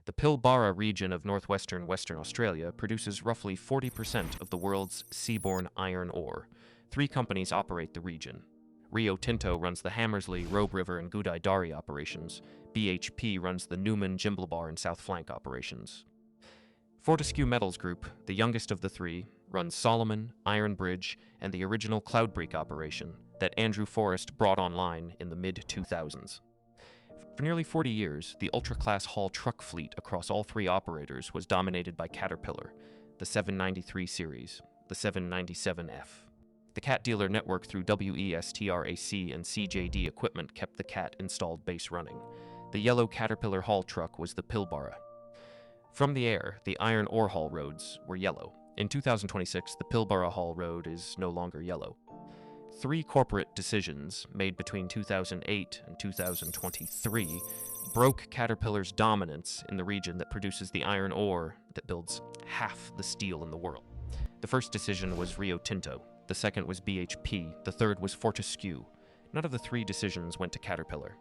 The Pilbara region of northwestern Western Australia produces roughly 40% of the world's seaborne iron ore. Three companies operate the region. Rio Tinto runs the Hamersley, Robe River, and Gudai-Darri operations. BHP runs the Newman, Jimblebar, and South Flank operations. Fortescue Metals Group, the youngest of the three, runs Solomon, Iron Bridge, and the original Cloudbreak operation that Andrew Forrest brought online in the mid-2000s. For nearly 40 years, the ultra-class haul truck fleet across all three operators was dominated by Caterpillar, the 793 series, the 797F. The CAT dealer network through WESTRAC and CJD equipment kept the CAT installed base running. The yellow Caterpillar haul truck was the Pilbara. From the air, the iron ore haul roads were yellow. In 2026, the Pilbara haul road is no longer yellow. Three corporate decisions made between 2008 and 2023 broke Caterpillar's dominance in the region that produces the iron ore that builds half the steel in the world. The first decision was Rio Tinto, the second was BHP, the third was Fortescue. None of the three decisions went to Caterpillar.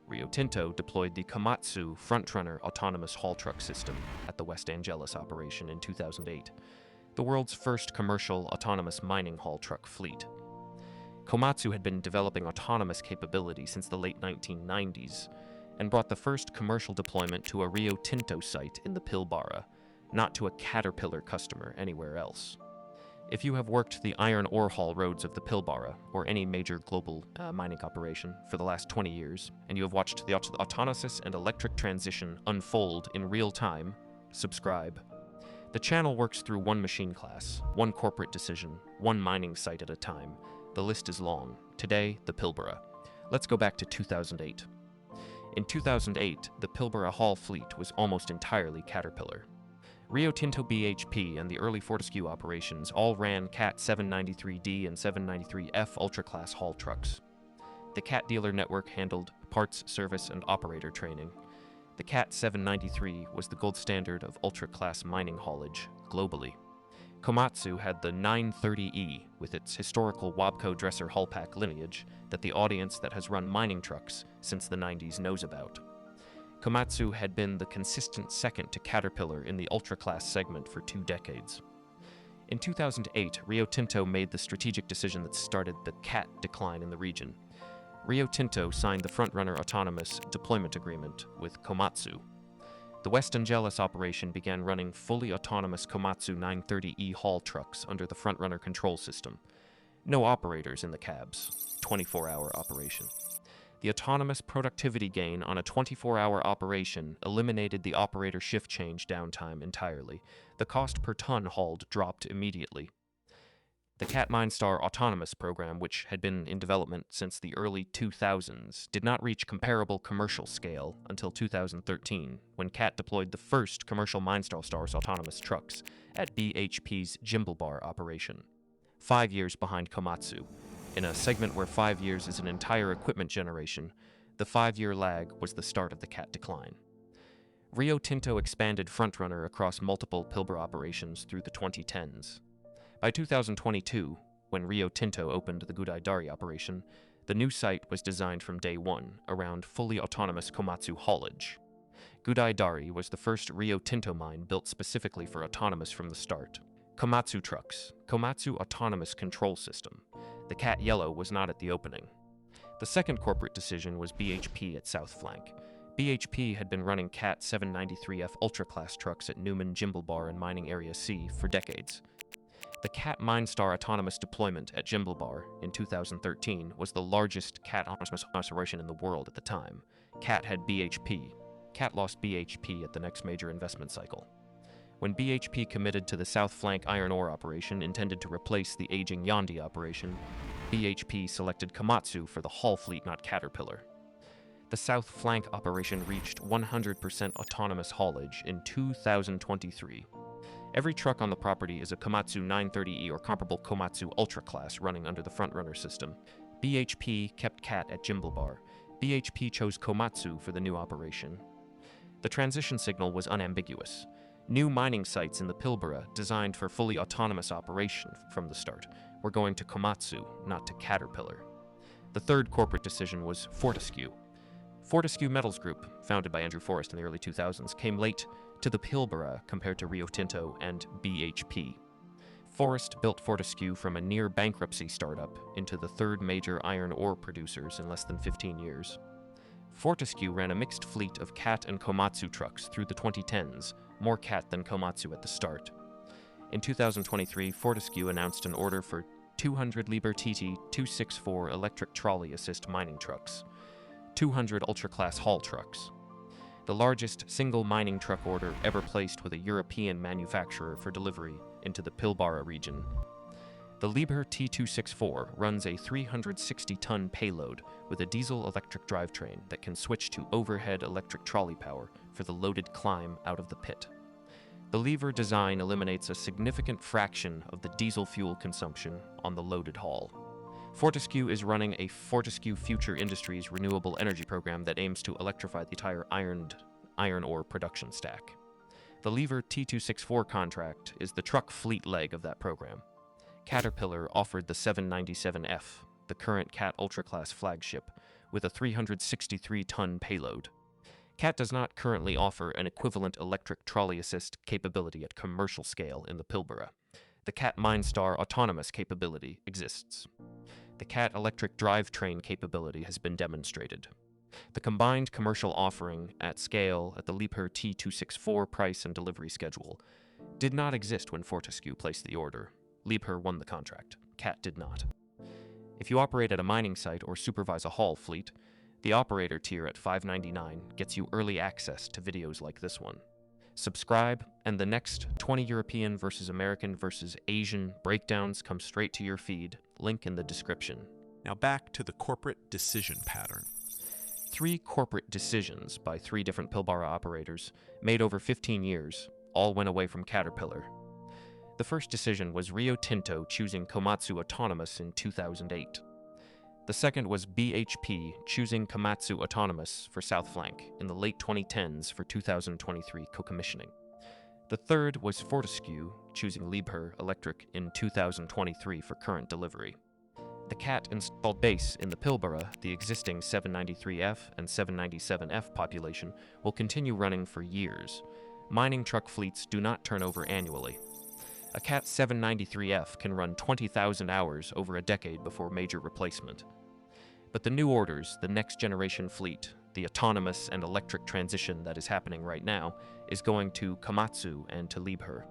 Rio Tinto deployed the Komatsu Frontrunner autonomous haul truck system at the West Angeles operation in 2008, the world's first commercial autonomous mining haul truck fleet. Komatsu had been developing autonomous capability since the late 1990s and brought the first commercial deployment to a Rio Tinto site in the Pilbara, not to a Caterpillar customer anywhere else. If you have worked the iron ore haul roads of the Pilbara, or any major global mining operation, for the last 20 years, and you have watched the autonomous and electric transition unfold in real time, subscribe. The channel works through one machine class, one corporate decision, one mining site at a time. The list is long. Today, the Pilbara. Let's go back to 2008. In 2008, the Pilbara haul fleet was almost entirely Caterpillar. Rio Tinto, BHP, and the early Fortescue operations all ran CAT 793D and 793F ultra-class haul trucks. The CAT dealer network handled parts, service, and operator training. The CAT 793 was the gold standard of ultra-class mining haulage globally. Komatsu had the 930E with its historical Wabco dresser hull pack lineage that the audience that has run mining trucks since the 90s knows about. Komatsu had been the consistent second to Caterpillar in the ultra-class segment for 2 decades. In 2008, Rio Tinto made the strategic decision that started the CAT decline in the region. Rio Tinto signed the Frontrunner Autonomous Deployment Agreement with Komatsu. The West Angeles operation began running fully autonomous Komatsu 930E haul trucks under the Frontrunner control system. No operators in the cabs. 24-hour operation. The autonomous productivity gain on a 24-hour operation eliminated the operator shift change downtime entirely. The cost per ton hauled dropped immediately. The CAT MineStar autonomous program, which had been in development since the early 2000s, did not reach comparable commercial scale until 2013, when CAT deployed the first commercial MineStar autonomous trucks at BHP's Jimblebar operation, 5 years behind Komatsu. In a segment where 5 years is an entire equipment generation, the 5-year lag was the start of the CAT decline. Rio Tinto expanded Frontrunner across multiple Pilbara operations through the 2010s. By 2022, when Rio Tinto opened the Gudai-Darri operation, the new site was designed from day one around fully autonomous Komatsu haulage. Gudai-Darri was the first Rio Tinto mine built specifically for autonomous from the start. Komatsu trucks, Komatsu autonomous control system. The CAT Yellow was not at the opening. The second corporate decision was BHP at South Flank. BHP had been running CAT 793F ultra-class trucks at Newman, Jimblebar, and Mining Area C for decades. The CAT MineStar autonomous deployment at Jimblebar in 2013 was the largest CAT autonomous operation in the world at the time. CAT had BHP. CAT lost BHP at the next major investment cycle. When BHP committed to the South Flank iron ore operation intended to replace the aging Yandi operation, BHP selected Komatsu for the haul fleet, not Caterpillar. The South Flank operation reached 100% autonomous haulage in 2023. Every truck on the property is a Komatsu 930E or comparable Komatsu Ultra class running under the Frontrunner system. BHP kept CAT at Jimblebar. BHP chose Komatsu for the new operation. The transition signal was unambiguous. New mining sites in the Pilbara, designed for fully autonomous operation from the start, were going to Komatsu, not to Caterpillar. The third corporate decision was Fortescue. Fortescue Metals Group, founded by Andrew Forrest in the early 2000s, came late to the Pilbara compared to Rio Tinto and BHP. Forrest built Fortescue from a near-bankruptcy startup into the third major iron ore producers in less than 15 years. Fortescue ran a mixed fleet of Cat and Komatsu trucks through the 2010s, more Cat than Komatsu at the start. In 2023, Fortescue announced an order for 200 Liebherr TT 264 electric trolley assist mining trucks, 200 ultra-class haul trucks, the largest single mining truck order ever placed with a European manufacturer for delivery into the Pilbara region. The Liebherr T264 runs a 360-ton payload with a diesel-electric drivetrain that can switch to overhead electric trolley power for the loaded climb out of the pit. The Liebherr design eliminates a significant fraction of the diesel fuel consumption on the loaded haul. Fortescue is running a Fortescue Future Industries renewable energy program that aims to electrify the entire iron ore production stack. The Liebherr T264 contract is the truck fleet leg of that program. Caterpillar offered the 797F, the current Cat Ultra-class flagship, with a 363-ton payload. Cat does not currently offer an equivalent electric trolley assist capability at commercial scale in the Pilbara. The Cat MineStar autonomous capability exists. The Cat electric drivetrain capability has been demonstrated. The combined commercial offering at scale at the Liebherr T264 price and delivery schedule did not exist when Fortescue placed the order. Liebherr won the contract. Cat did not. If you operate at a mining site or supervise a haul fleet, the operator tier at $5.99 gets you early access to videos like this one. Subscribe, and the next 20 European versus American versus Asian breakdowns come straight to your feed. Link in the description. Now back to the corporate decision pattern. 3 corporate decisions by 3 different Pilbara operators, made over 15 years, all went away from Caterpillar. The first decision was Rio Tinto choosing Komatsu Autonomous in 2008. The second was BHP choosing Komatsu Autonomous for South Flank in the late 2010s for 2023 co-commissioning. The third was Fortescue choosing Liebherr Electric in 2023 for current delivery. The Cat installed base in the Pilbara, the existing 793F and 797F population, will continue running for years. Mining truck fleets do not turn over annually. A Cat 793F can run 20,000 hours over a decade before major replacement. But the new orders, the next generation fleet, the autonomous and electric transition that is happening right now, is going to Komatsu and to Liebherr.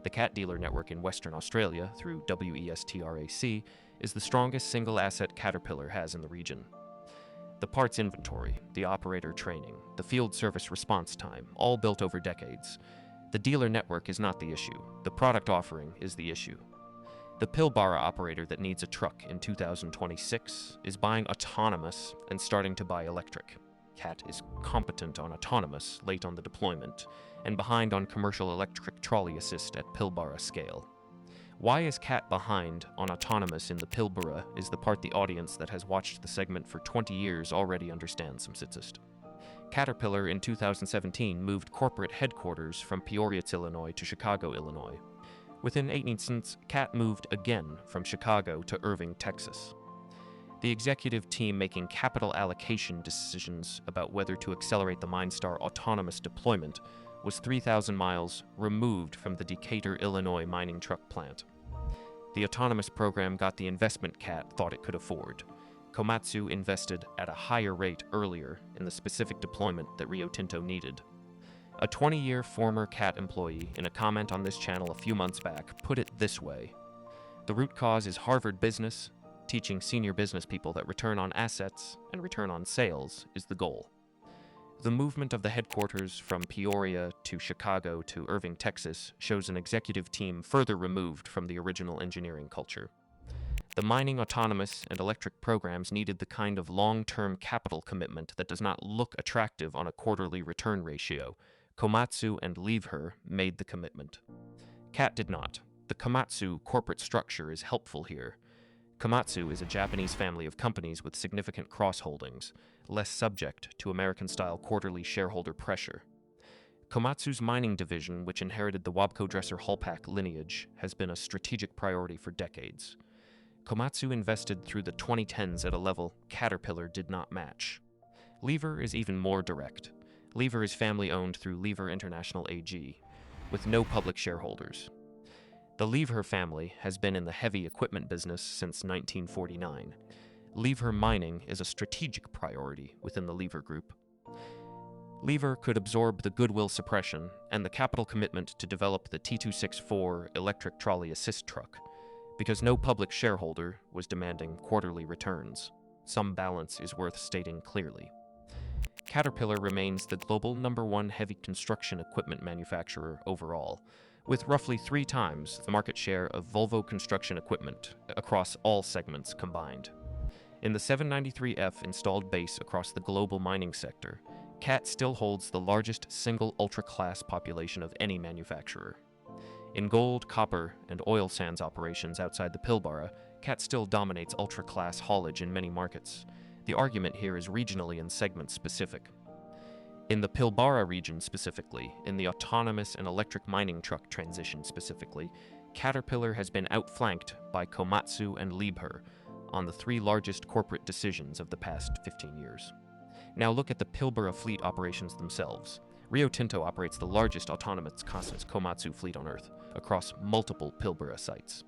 The Cat dealer network in Western Australia, through WESTRAC, is the strongest single-asset Caterpillar has in the region. The parts inventory, the operator training, the field service response time, all built over decades. The dealer network is not the issue. The product offering is the issue. The Pilbara operator that needs a truck in 2026 is buying autonomous and starting to buy electric. Cat is competent on autonomous, late on the deployment, and behind on commercial electric trolley assist at Pilbara scale. Why is Cat behind on autonomous in the Pilbara is the part the audience that has watched the segment for 20 years already understands, Simsitsist. Caterpillar in 2017 moved corporate headquarters from Peoria, Illinois to Chicago, Illinois. Within 18 months, Cat moved again from Chicago to Irving, Texas. The executive team making capital allocation decisions about whether to accelerate the MineStar autonomous deployment was 3,000 miles removed from the Decatur, Illinois mining truck plant. The autonomous program got the investment Cat thought it could afford. Komatsu invested at a higher rate earlier in the specific deployment that Rio Tinto needed. A 20-year former Cat employee, in a comment on this channel a few months back, put it this way: "The root cause is Harvard Business, teaching senior business people that return on assets and return on sales is the goal." The movement of the headquarters from Peoria to Chicago to Irving, Texas, shows an executive team further removed from the original engineering culture. The mining autonomous and electric programs needed the kind of long-term capital commitment that does not look attractive on a quarterly return ratio. Komatsu and Liebherr made the commitment. Cat did not. The Komatsu corporate structure is helpful here. Komatsu is a Japanese family of companies with significant cross-holdings, less subject to American-style quarterly shareholder pressure. Komatsu's mining division, which inherited the Wabco Dresser Hullpack lineage, has been a strategic priority for decades. Komatsu invested through the 2010s at a level Caterpillar did not match. Lever is even more direct. Lever is family-owned through Lever International AG, with no public shareholders. The Lever family has been in the heavy equipment business since 1949. Lever mining is a strategic priority within the Lever Group. Lever could absorb the goodwill suppression and the capital commitment to develop the T264 electric trolley assist truck, because no public shareholder was demanding quarterly returns. Some balance is worth stating clearly. Caterpillar remains the global #1 heavy construction equipment manufacturer overall, with roughly 3 times the market share of Volvo construction equipment across all segments combined. In the 793F installed base across the global mining sector, CAT still holds the largest single ultra-class population of any manufacturer. In gold, copper, and oil sands operations outside the Pilbara, CAT still dominates ultra-class haulage in many markets. The argument here is regionally and segment-specific. In the Pilbara region specifically, in the autonomous and electric mining truck transition specifically, Caterpillar has been outflanked by Komatsu and Liebherr on the 3 largest corporate decisions of the past 15 years. Now look at the Pilbara fleet operations themselves. Rio Tinto operates the largest autonomous Komatsu fleet on Earth, across multiple Pilbara sites.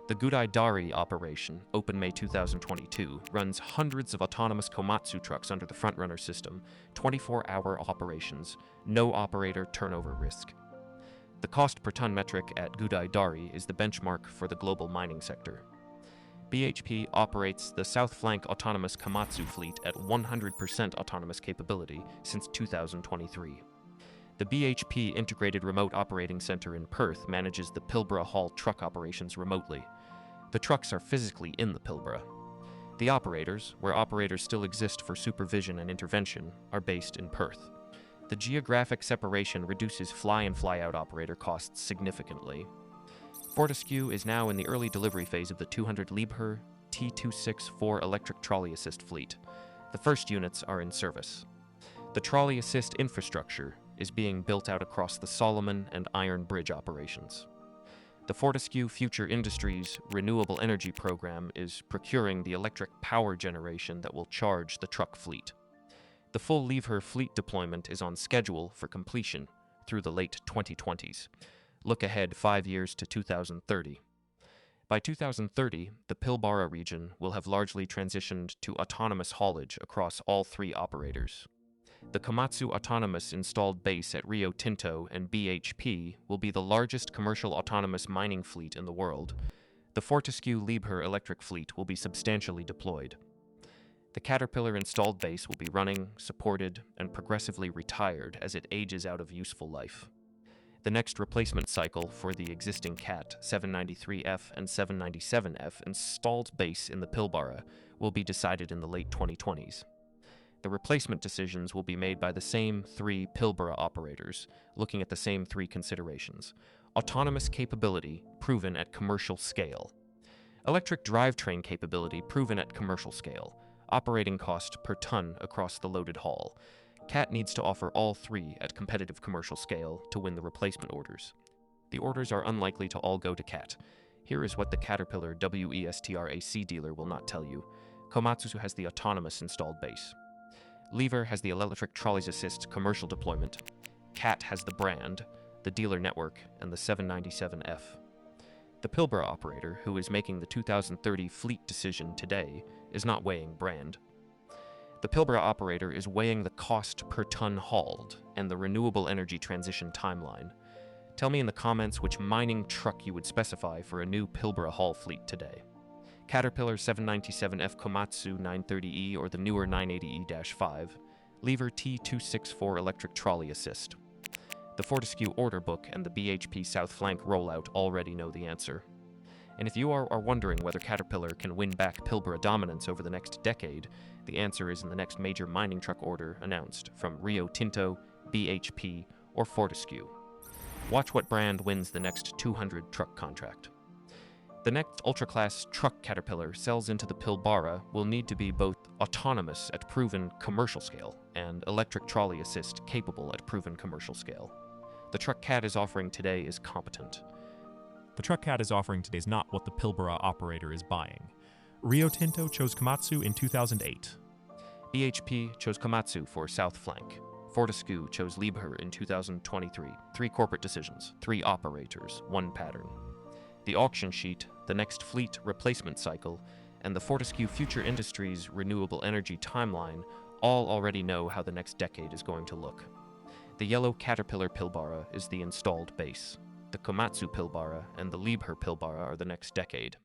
The Gudai-Dari operation, open May 2022, runs hundreds of autonomous Komatsu trucks under the Frontrunner system, 24-hour operations, no operator turnover risk. The cost per ton metric at Gudai-Dari is the benchmark for the global mining sector. BHP operates the South Flank autonomous Komatsu fleet at 100% autonomous capability since 2023. The BHP Integrated Remote Operating Center in Perth manages the Pilbara haul truck operations remotely. The trucks are physically in the Pilbara. The operators, where operators still exist for supervision and intervention, are based in Perth. The geographic separation reduces fly-in fly-out operator costs significantly. Fortescue is now in the early delivery phase of the 200 Liebherr T264 electric trolley assist fleet. The first units are in service. The trolley assist infrastructure is being built out across the Solomon and Iron Bridge operations. The Fortescue Future Industries Renewable Energy Program is procuring the electric power generation that will charge the truck fleet. The full Liebherr fleet deployment is on schedule for completion through the late 2020s. Look ahead 5 years to 2030. By 2030, the Pilbara region will have largely transitioned to autonomous haulage across all 3 operators. The Komatsu autonomous installed base at Rio Tinto and BHP will be the largest commercial autonomous mining fleet in the world. The Fortescue Liebherr electric fleet will be substantially deployed. The Caterpillar installed base will be running, supported, and progressively retired as it ages out of useful life. The next replacement cycle for the existing CAT 793F and 797F installed base in the Pilbara will be decided in the late 2020s. The replacement decisions will be made by the same 3 Pilbara operators, looking at the same 3 considerations. Autonomous capability proven at commercial scale. Electric drivetrain capability proven at commercial scale. Operating cost per ton across the loaded haul. CAT needs to offer all 3 at competitive commercial scale to win the replacement orders. The orders are unlikely to all go to CAT. Here is what the Caterpillar WESTRAC dealer will not tell you. Komatsu has the autonomous installed base. Lever has the electric trolleys assist commercial deployment. CAT has the brand, the dealer network, and the 797F. The Pilbara operator, who is making the 2030 fleet decision today, is not weighing brand. The Pilbara operator is weighing the cost per ton hauled and the renewable energy transition timeline. Tell me in the comments which mining truck you would specify for a new Pilbara haul fleet today. Caterpillar 797F Komatsu 930E or the newer 980E-5, Lever T264 electric trolley assist. The Fortescue order book and the BHP South Flank rollout already know the answer. And if you are wondering whether Caterpillar can win back Pilbara dominance over the next decade, the answer is in the next major mining truck order announced from Rio Tinto, BHP, or Fortescue. Watch what brand wins the next 200 truck contract. The next ultra-class truck Caterpillar sells into the Pilbara will need to be both autonomous at proven commercial scale and electric trolley assist capable at proven commercial scale. The truck CAT is offering today is competent. The truck CAT is offering today is not what the Pilbara operator is buying. Rio Tinto chose Komatsu in 2008. BHP chose Komatsu for south flank. Fortescue chose Liebherr in 2023. 3 corporate decisions, 3 operators, 1 pattern. The auction sheet, the next fleet replacement cycle, and the Fortescue Future Industries renewable energy timeline all already know how the next decade is going to look. The yellow Caterpillar Pilbara is the installed base. The Komatsu Pilbara and the Liebherr Pilbara are the next decade.